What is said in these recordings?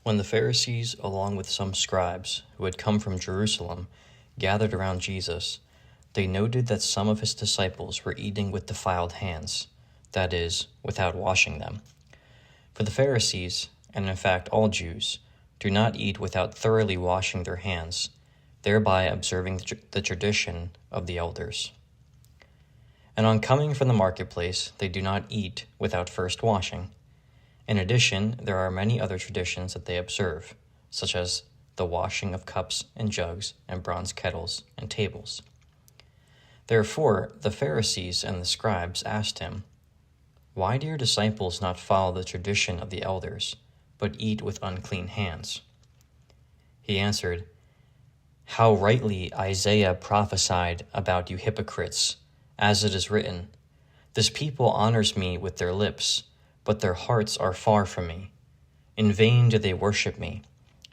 When the Pharisees, along with some scribes who had come from Jerusalem, gathered around Jesus, they noted that some of his disciples were eating with defiled hands, that is, without washing them. For the Pharisees, and in fact all Jews, do not eat without thoroughly washing their hands, thereby observing the tradition of the elders. And on coming from the marketplace, they do not eat without first washing. In addition, there are many other traditions that they observe, such as the washing of cups and jugs and bronze kettles and tables. Therefore, the Pharisees and the scribes asked him, "Why do your disciples not follow the tradition of the elders, but eat with unclean hands?" He answered, "How rightly Isaiah prophesied about you hypocrites, as it is written, 'This people honors me with their lips, but their hearts are far from me. In vain do they worship me,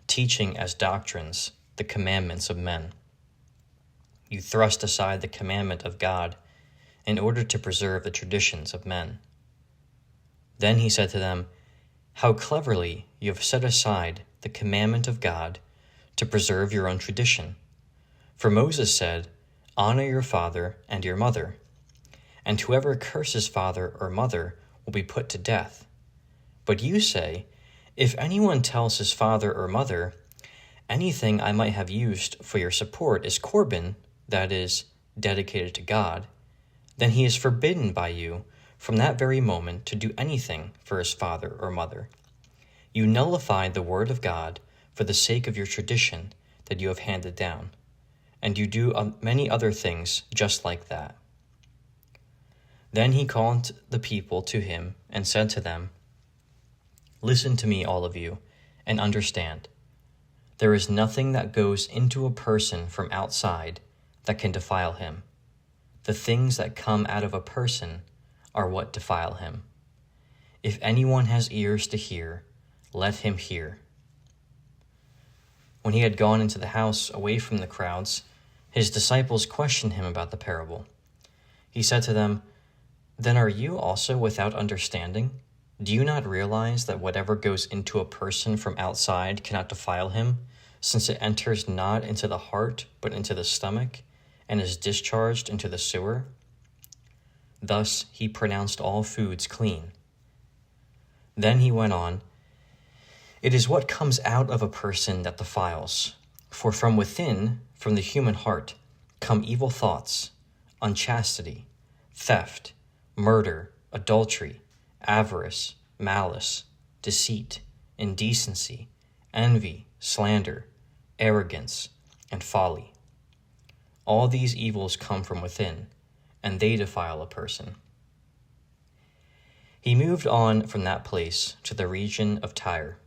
teaching as doctrines the commandments of men.' You thrust aside the commandment of God in order to preserve the traditions of men." Then he said to them, "How cleverly you have set aside the commandment of God to preserve your own tradition. For Moses said, 'Honor your father and your mother,' and whoever curses father or mother will be put to death. But you say, 'If anyone tells his father or mother, anything I might have used for your support is Corban, that is, dedicated to God,' then he is forbidden by you from that very moment to do anything for his father or mother. You nullify the word of God for the sake of your tradition that you have handed down, and you do many other things just like that." Then he called the people to him and said to them, "Listen to me, all of you, and understand. There is nothing that goes into a person from outside that can defile him. The things that come out of a person are what defile him. If anyone has ears to hear, let him hear." When he had gone into the house away from the crowds, his disciples questioned him about the parable. He said to them, "Then are you also without understanding? Do you not realize that whatever goes into a person from outside cannot defile him, since it enters not into the heart but into the stomach, and is discharged into the sewer?" Thus he pronounced all foods clean. Then he went on, "It is what comes out of a person that defiles. For from within, from the human heart, come evil thoughts, unchastity, theft, murder, adultery, avarice, malice, deceit, indecency, envy, slander, arrogance, and folly. All these evils come from within, and they defile a person." He moved on from that place to the region of Tyre.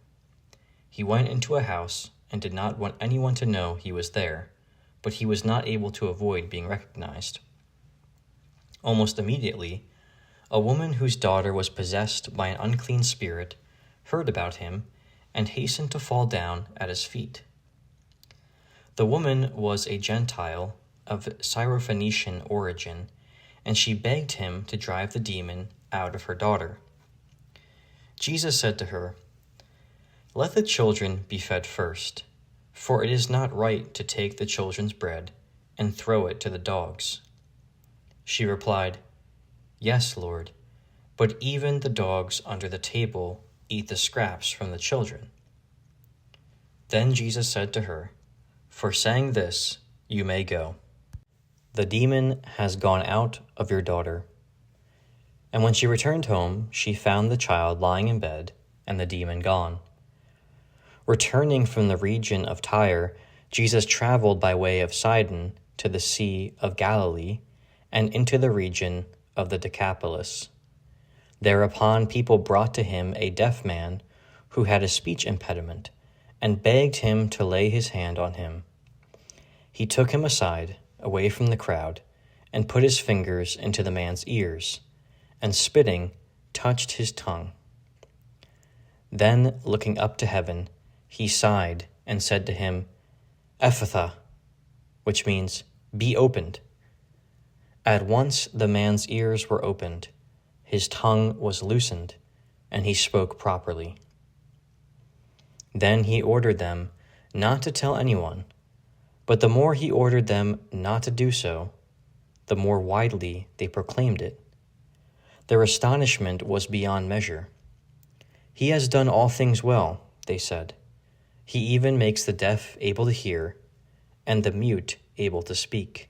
He went into a house and did not want anyone to know he was there, but he was not able to avoid being recognized. Almost immediately, a woman whose daughter was possessed by an unclean spirit heard about him and hastened to fall down at his feet. The woman was a Gentile of Syrophoenician origin, and she begged him to drive the demon out of her daughter. Jesus said to her, "Let the children be fed first, for it is not right to take the children's bread and throw it to the dogs." She replied, "Yes, Lord, but even the dogs under the table eat the scraps from the children." Then Jesus said to her, "For saying this, you may go. The demon has gone out of your daughter." And when she returned home, she found the child lying in bed and the demon gone. Returning from the region of Tyre, Jesus traveled by way of Sidon to the Sea of Galilee and into the region of the Decapolis. Thereupon people brought to him a deaf man who had a speech impediment, and begged him to lay his hand on him. He took him aside, away from the crowd, and put his fingers into the man's ears, and spitting, touched his tongue. Then, looking up to heaven, he sighed and said to him, "Ephphatha," which means, "Be opened." At once the man's ears were opened, his tongue was loosened, and he spoke properly. Then he ordered them not to tell anyone, but the more he ordered them not to do so, the more widely they proclaimed it. Their astonishment was beyond measure. "He has done all things well," they said. "He even makes the deaf able to hear, and the mute able to speak."